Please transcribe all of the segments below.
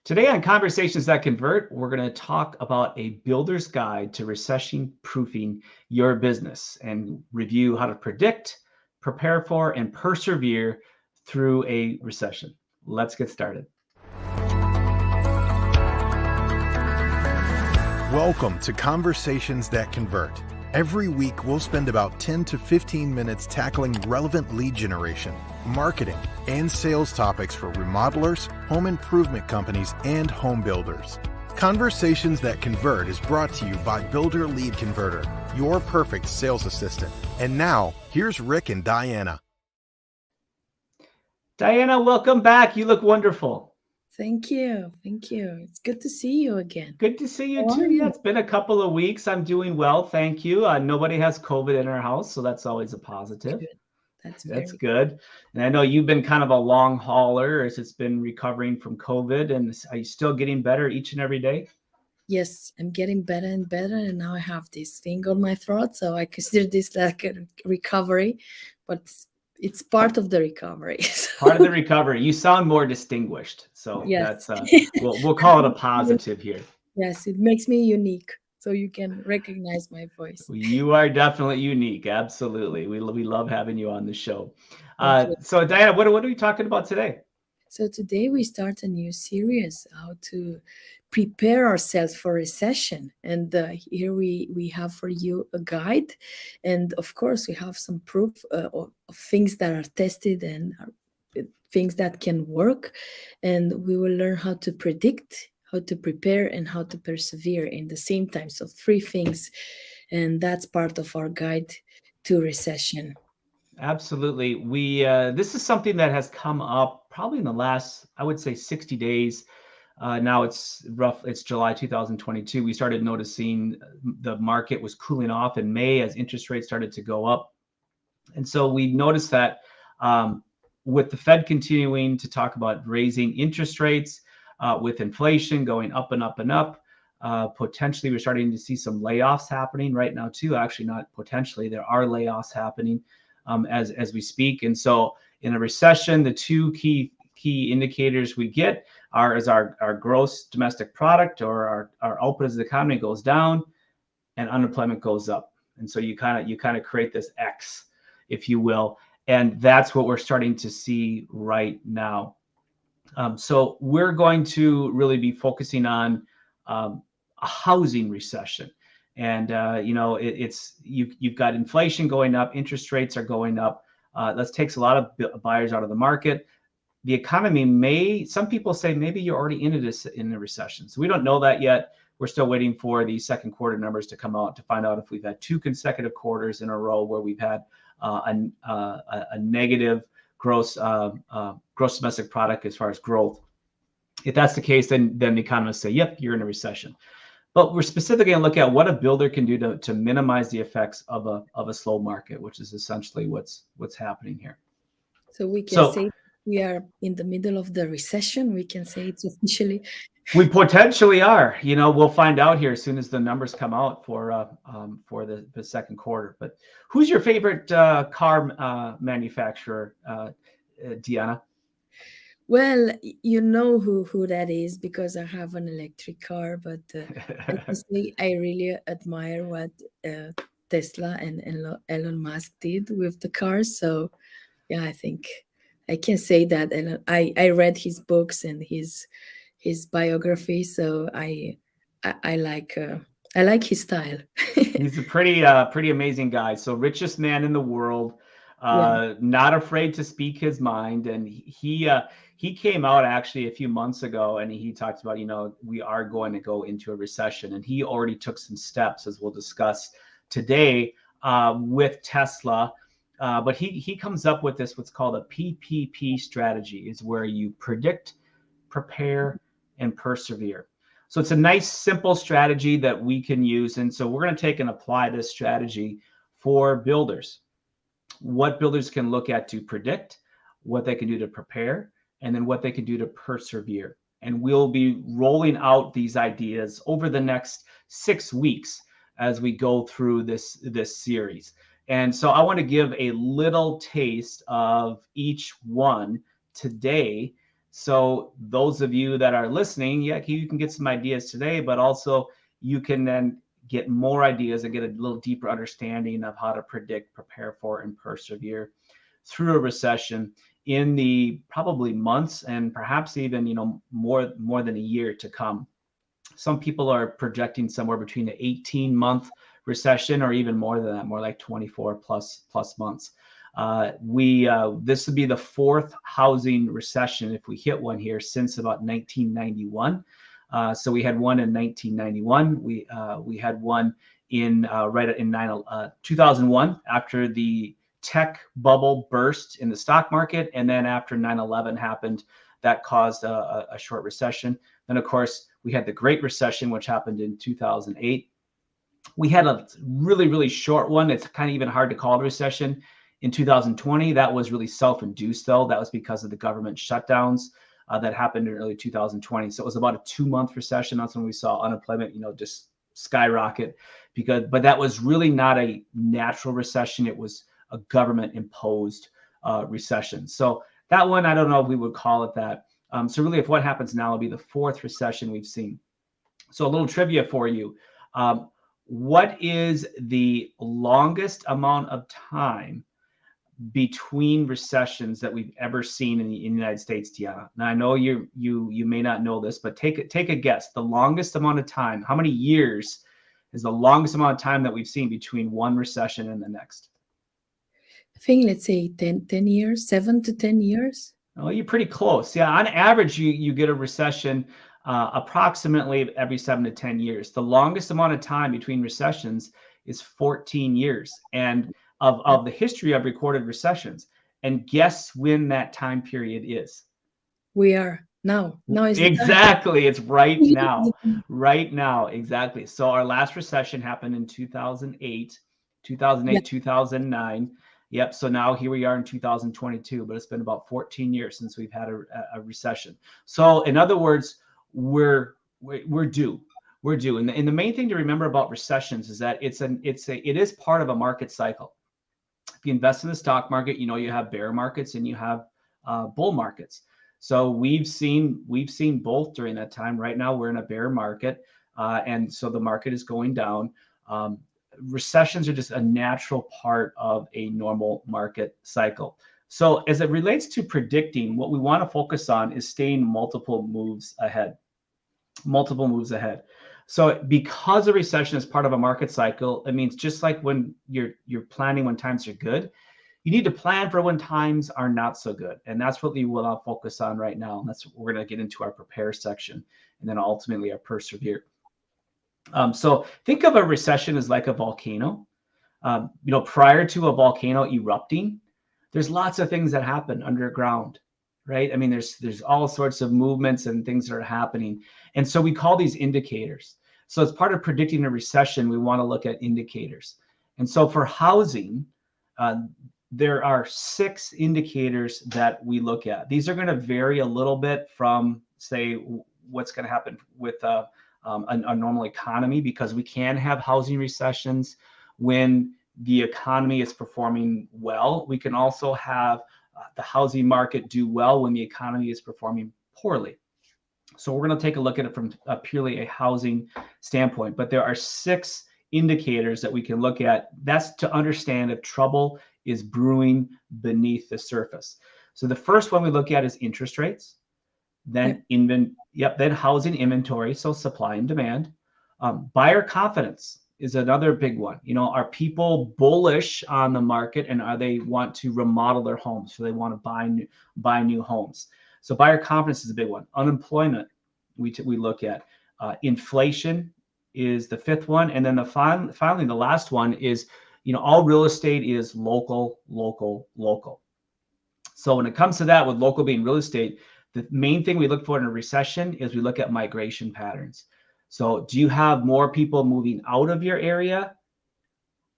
Today on Conversations That Convert, we're going to talk about a builder's guide to recession-proofing your business and review how to predict, prepare for, and persevere through a recession. Let's get started. Welcome to Conversations That Convert. Every week, we'll spend about 10 to 15 minutes tackling relevant lead generation, marketing, and sales topics for remodelers, home improvement companies, and home builders. Conversations That Convert is brought to you by Builder Lead Converter, your perfect sales assistant. And now, here's Rick and Diana. Diana, welcome back. You look wonderful. Thank you. Thank you. It's good to see you again. Good to see you How too. are you? Yeah, it's been a couple of weeks. I'm doing well, thank you. Nobody has COVID in our house, so that's always a positive. Good. That's good. And I know you've been kind of a long hauler as it's been recovering from COVID. And are you still getting better each and every day? Yes, I'm getting better and better. And now I have this thing on my throat. So I consider this like a recovery, but it's part of the recovery. Part of the recovery. You sound more distinguished. So Yes. that's we'll call it a positive here. Yes, it makes me unique. So you can recognize my voice. You are definitely unique. Absolutely. We love having you on the show. Thank you. So Diana, what are we talking about today? So today we start a new series, how to prepare ourselves for recession. And here we have for you a guide. And of course, we have some proof of things that are tested and things that can work. And we will learn how to predict, how to prepare, and how to persevere in the same time. So 3 things. And that's part of our guide to recession. Absolutely. This is something that has come up probably in the last, I would say 60 days. Now it's July 2022. We started noticing the market was cooling off in May as interest rates started to go up. And so we noticed that with the Fed continuing to talk about raising interest rates, with inflation going up and up and up, potentially we're starting to see some layoffs happening right now too. Actually, not potentially, there are layoffs happening as we speak. And so in a recession, the 2 key indicators we get are our gross domestic product, or our output as the economy goes down, and unemployment goes up. And so you kind of create this X, if you will. And that's what we're starting to see right now. So we're going to really be focusing on a housing recession. And you've got inflation going up, interest rates are going up. That takes a lot of buyers out of the market. The economy some people say maybe you're already in a recession. So we don't know that yet. We're still waiting for the second quarter numbers to come out to find out if we've had 2 consecutive quarters in a row where we've had a negative gross domestic product as far as growth. If that's the case, then the economists say, yep, you're in a recession. But we're specifically going to look at what a builder can do to minimize the effects of a slow market, which is essentially what's happening here. So we can say we are in the middle of the recession. We can say it's officially. We potentially are. We'll find out here as soon as the numbers come out for the second quarter. But who's your favorite car manufacturer, Diana? Well, you know who that is because I have an electric car, but honestly, I really admire what Tesla and Elon Musk did with the cars. So yeah, I think I can say that. And I read his books and his biography, so I like his style. He's a pretty amazing guy. So richest man in the world, not afraid to speak his mind. And he came out actually a few months ago and he talked about, we are going to go into a recession. And he already took some steps, as we'll discuss today, with Tesla. But he comes up with what's called a PPP strategy, is where you predict, prepare, and persevere. So it's a nice, simple strategy that we can use. And so we're going to take and apply this strategy for builders. What builders can look at to predict, what they can do to prepare, and then what they can do to persevere. And we'll be rolling out these ideas over the next 6 weeks as we go through this series. And so I want to give a little taste of each one today, So those of you that are listening, yeah, you can get some ideas today, but also you can then get more ideas and get a little deeper understanding of how to predict, prepare for, and persevere through a recession in the probably months and perhaps even more than a year to come. Some people are projecting somewhere between an 18-month recession or even more than that, more like 24 plus months. This would be the fourth housing recession if we hit one here since about 1991. So we had one in 1991. We had one in 2001 after the tech bubble burst in the stock market, and then after 9/11 happened, that caused a short recession. Then of course we had the Great Recession, which happened in 2008. We had a really short one. It's kind of even hard to call it a recession in 2020. That was really self-induced though. That was because of the government shutdowns that happened in early 2020. So it was about a 2-month recession. That's when we saw unemployment, just skyrocket but that was really not a natural recession. It was a government imposed recession. So that one, I don't know if we would call it that. So really, if what happens now will be the fourth recession we've seen. So a little trivia for you. What is the longest amount of time between recessions that we've ever seen in the United States, Tiana? Now I know you may not know this, but take a guess. The longest amount of time, how many years is the longest amount of time that we've seen between one recession and the next? I think let's say 10 years, 7 to 10 years. Oh, you're pretty close. Yeah, on average, you get a recession approximately every 7 to 10 years. The longest amount of time between recessions is 14 years, and of the history of recorded recessions. And guess when that time period is? We are now. Now is exactly. It's right now. Right now, exactly. So our last recession happened in 2008, yeah. 2009. Yep. So now here we are in 2022, but it's been about 14 years since we've had a recession. So in other words, we're due. We're due. And the main thing to remember about recessions is that it is part of a market cycle. If you invest in the stock market, you have bear markets and you have bull markets. So we've seen both during that time. Right now we're in a bear market, and so the market is going down. Recessions are just a natural part of a normal market cycle. So as it relates to predicting, what we want to focus on is staying multiple moves ahead. So because a recession is part of a market cycle, it means just like when you're planning when times are good, you need to plan for when times are not so good. And that's what we will focus on right now. And that's what we're going to get into our prepare section, and then ultimately our persevere. So think of a recession as like a volcano. Prior to a volcano erupting, there's lots of things that happen underground, right? I mean, there's all sorts of movements and things that are happening. And so we call these indicators. So as part of predicting a recession, we want to look at indicators. And so for housing, there are 6 indicators that we look at. These are going to vary a little bit from, say, what's going to happen with a normal economy, because we can have housing recessions when the economy is performing well. We can also have the housing market do well when the economy is performing poorly. So we're going to take a look at it from purely a housing standpoint. But there are 6 indicators that we can look at. That's to understand if trouble is brewing beneath the surface. So the first one we look at is interest rates. Then then housing inventory, so supply and demand. Buyer confidence is another big one. Are people bullish on the market, and are they want to remodel their homes, so they want to buy new homes? So buyer confidence is a big one. Unemployment, we look at. Inflation is the 5th one, and then finally the last one is all real estate is local. So when it comes to that, with local being real estate, the main thing we look for in a recession is we look at migration patterns. So do you have more people moving out of your area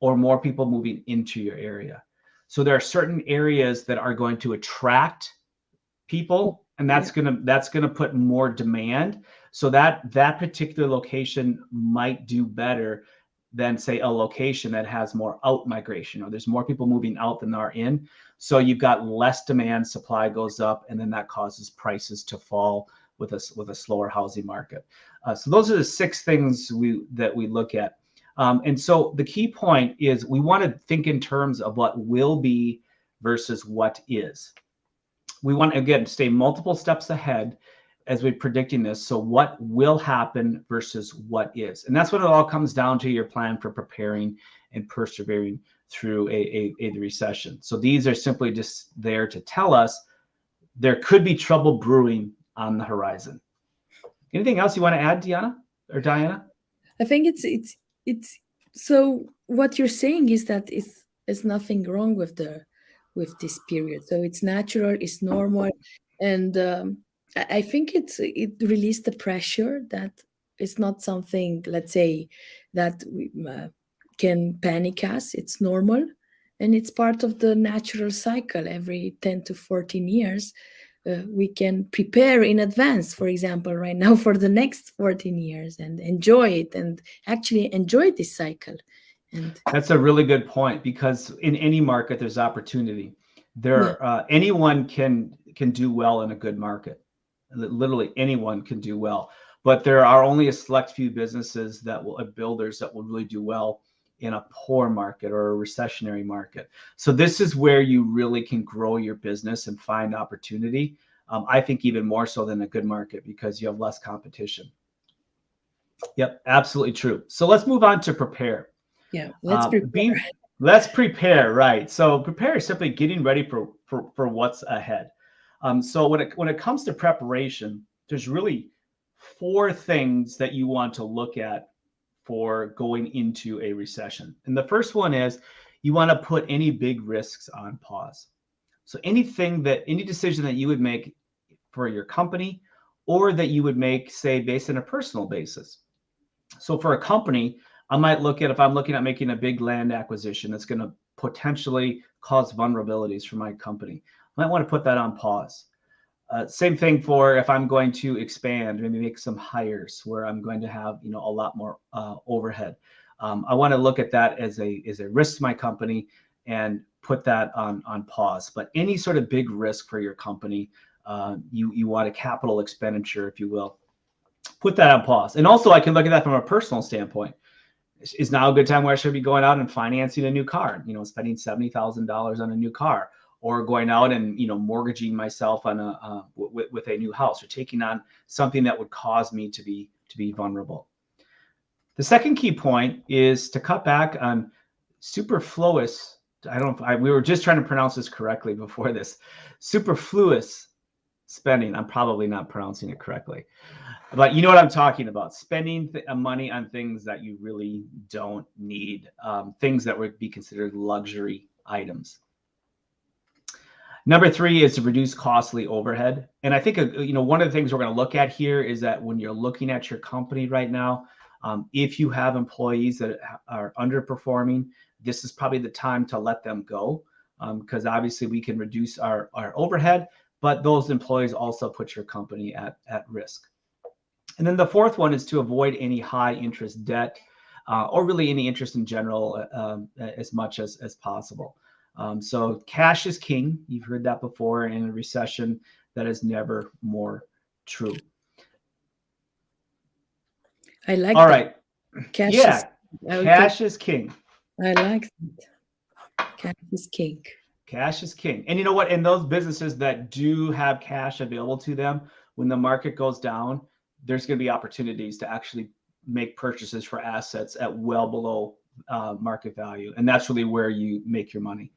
or more people moving into your area? So there are certain areas that are going to attract people, and that's gonna put more demand. So that particular location might do better than say a location that has more out migration, or there's more people moving out than there are in. So you've got less demand, supply goes up, and then that causes prices to fall with a slower housing market. So those are the 6 things that we look at. And so the key point is we want to think in terms of what will be versus what is. We want to, again, stay multiple steps ahead as we're predicting this. So what will happen versus what is. And that's what it all comes down to, your plan for preparing and persevering through a recession. So these are simply just there to tell us there could be trouble brewing on the horizon. Anything else you want to add, Diana or Diana? I think it's so what you're saying is that it's nothing wrong with this period. So it's natural, it's normal, and I think it released the pressure that it's not something, let's say, that we can panic us. It's normal, and it's part of the natural cycle. Every 10 to 14 years, we can prepare in advance, for example, right now for the next 14 years and enjoy it, and actually enjoy this cycle. And that's a really good point, because in any market, there's opportunity. Anyone can do well in a good market. Literally anyone can do well, but there are only a select few businesses builders that will really do well in a poor market or a recessionary market. So this is where you really can grow your business and find opportunity. I think even more so than a good market, because you have less competition. Yep, absolutely true. So let's move on to prepare. Yeah, let's prepare. Let's prepare, right? So prepare is simply getting ready for what's ahead. So when it comes to preparation, there's really 4 things that you want to look at for going into a recession. And the first one is you want to put any big risks on pause. So any decision that you would make for your company, or that you would make, say, based on a personal basis. So for a company, I might look at, if I'm looking at making a big land acquisition that's going to potentially cause vulnerabilities for my company, I might want to put that on pause. Same thing for if I'm going to expand, maybe make some hires where I'm going to have a lot more overhead. I want to look at that as a risk to my company and put that on pause. But any sort of big risk for your company, you want a capital expenditure, if you will, put that on pause. And also I can look at that from a personal standpoint. Is now a good time where I should be going out and financing a new car, spending $70,000 on a new car, or going out and mortgaging myself on with a new house, or taking on something that would cause me to be vulnerable. The second key point is to cut back on superfluous. We were just trying to pronounce this correctly before this. Superfluous spending. I'm probably not pronouncing it correctly, but you know what I'm talking about. Spending money on things that you really don't need, things that would be considered luxury items. Number 3 is to reduce costly overhead. And I think one of the things we're going to look at here is that when you're looking at your company right now, if you have employees that are underperforming, this is probably the time to let them go, because obviously we can reduce our overhead, but those employees also put your company at risk. And then the 4th one is to avoid any high interest debt, or really any interest in general, as much as possible. So cash is king. You've heard that before. In a recession, that is never more true. I like All that. right. Cash is king. I like that. Cash is king. Cash is king. And you know what? In those businesses that do have cash available to them, when the market goes down, there's going to be opportunities to actually make purchases for assets at well below market value. And that's really where you make your money.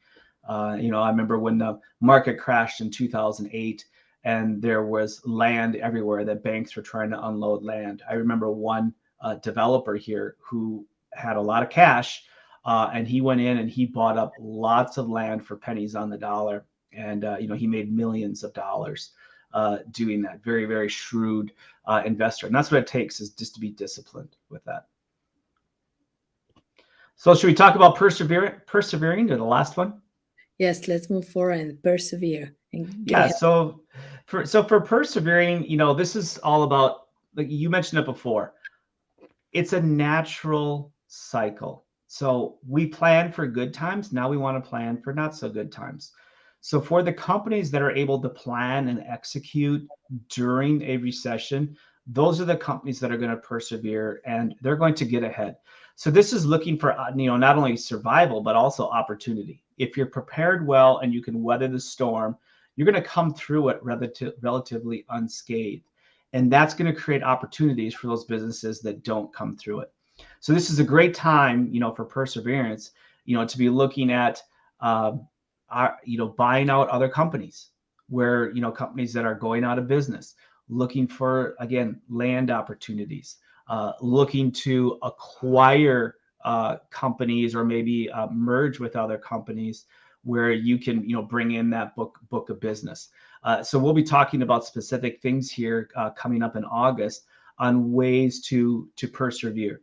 I remember when the market crashed in 2008 and there was land everywhere that banks were trying to unload land. I remember one developer here who had a lot of cash, and he went in and he bought up lots of land for pennies on the dollar. And, he made millions of dollars doing that. Very, very shrewd investor. And that's what it takes, is just to be disciplined with that. So should we talk about persevering to the last one? Yes, let's move forward and persevere. So for persevering, this is all about, like you mentioned it before, it's a natural cycle. So we plan for good times. Now we want to plan for not so good times. So for the companies that are able to plan and execute during a recession, those are the companies that are going to persevere and they're going to get ahead. So this is looking for, not only survival, but also opportunity. If you're prepared well and you can weather the storm, you're going to come through it relatively unscathed. And that's going to create opportunities for those businesses that don't come through it. So this is a great time, for perseverance, to be looking at, buying out other companies where, companies that are going out of business, looking for, again, land opportunities, looking to acquire companies or maybe merge with other companies where you can, bring in that book of business. So we'll be talking about specific things here coming up in August on ways to persevere.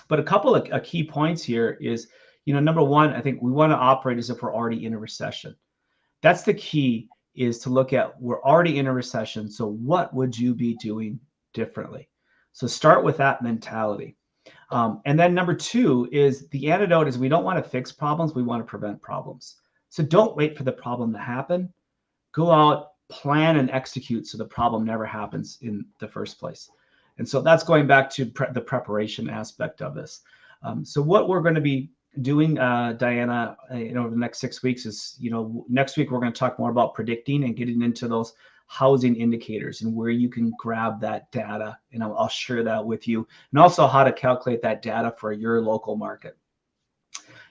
But a couple of key points here is, number one, I think we want to operate as if we're already in a recession. That's the key, is to look at, we're already in a recession. So what would you be doing differently? So start with that mentality. And then number two is, the antidote is, we don't want to fix problems. We want to prevent problems. So don't wait for the problem to happen. Go out, plan and execute so the problem never happens in the first place. And so that's going back to the preparation aspect of this. So what we're going to be doing, Diana, over the next 6 weeks is, next week we're going to talk more about predicting and getting into those housing indicators and where you can grab that data. And I'll share that with you, and also how to calculate that data for your local market.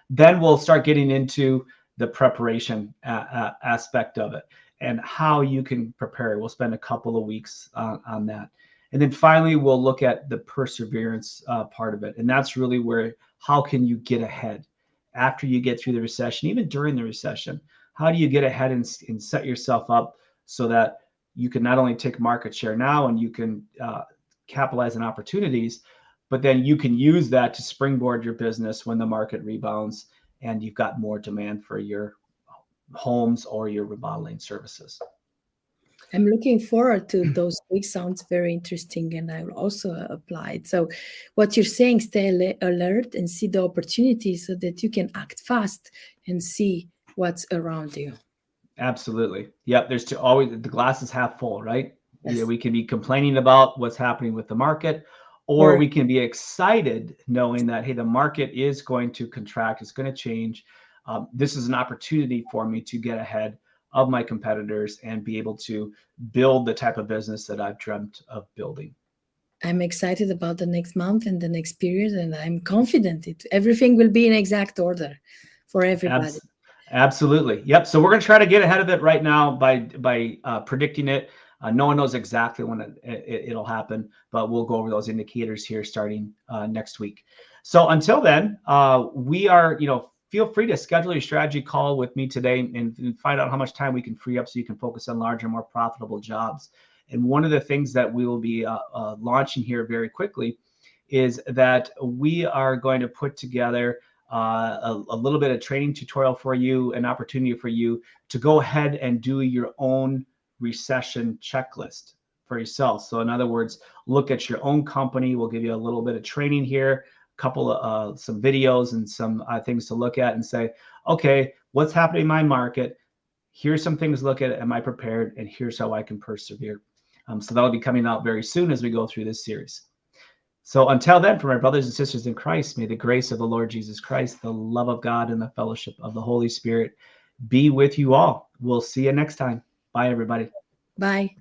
Then we'll start getting into the preparation aspect of it and how you can prepare. We'll spend a couple of weeks on that. And then finally, we'll look at the perseverance part of it. And that's really where, how can you get ahead after you get through the recession, even during the recession? How do you get ahead and set yourself up so that you can not only take market share now and you can capitalize on opportunities, but then you can use that to springboard your business when the market rebounds and you've got more demand for your homes or your remodeling services. I'm looking forward to those weeks. Sounds very interesting, and I will also apply it. So what you're saying, stay alert and see the opportunities so that you can act fast and see what's around you. Absolutely. Yep. There's always, the glass is half full, right? Yes. Yeah, we can be complaining about what's happening with the market, or we can be excited knowing that, hey, the market is going to contract. It's going to change. This is an opportunity for me to get ahead of my competitors and be able to build the type of business that I've dreamt of building. I'm excited about the next month and the next period, and I'm confident everything will be in exact order for everybody. Absolutely. Yep. So we're going to try to get ahead of it right now by predicting it. No one knows exactly when it'll happen, but we'll go over those indicators here starting next week. So until then, we are, feel free to schedule your strategy call with me today and find out how much time we can free up so you can focus on larger, more profitable jobs. And one of the things that we will be launching here very quickly is that we are going to put together a little bit of training tutorial for you, an opportunity for you to go ahead and do your own recession checklist for yourself. So in other words, look at your own company. We'll give you a little bit of training here, couple of some videos and some things to look at and say, okay, what's happening in my market? Here's some things to look at. Am I prepared? And here's how I can persevere. So that'll be coming out very soon as we go through this series. So until then, for my brothers and sisters in Christ, may the grace of the Lord Jesus Christ, the love of God, and the fellowship of the Holy Spirit be with you all. We'll see you next time. Bye, everybody. Bye.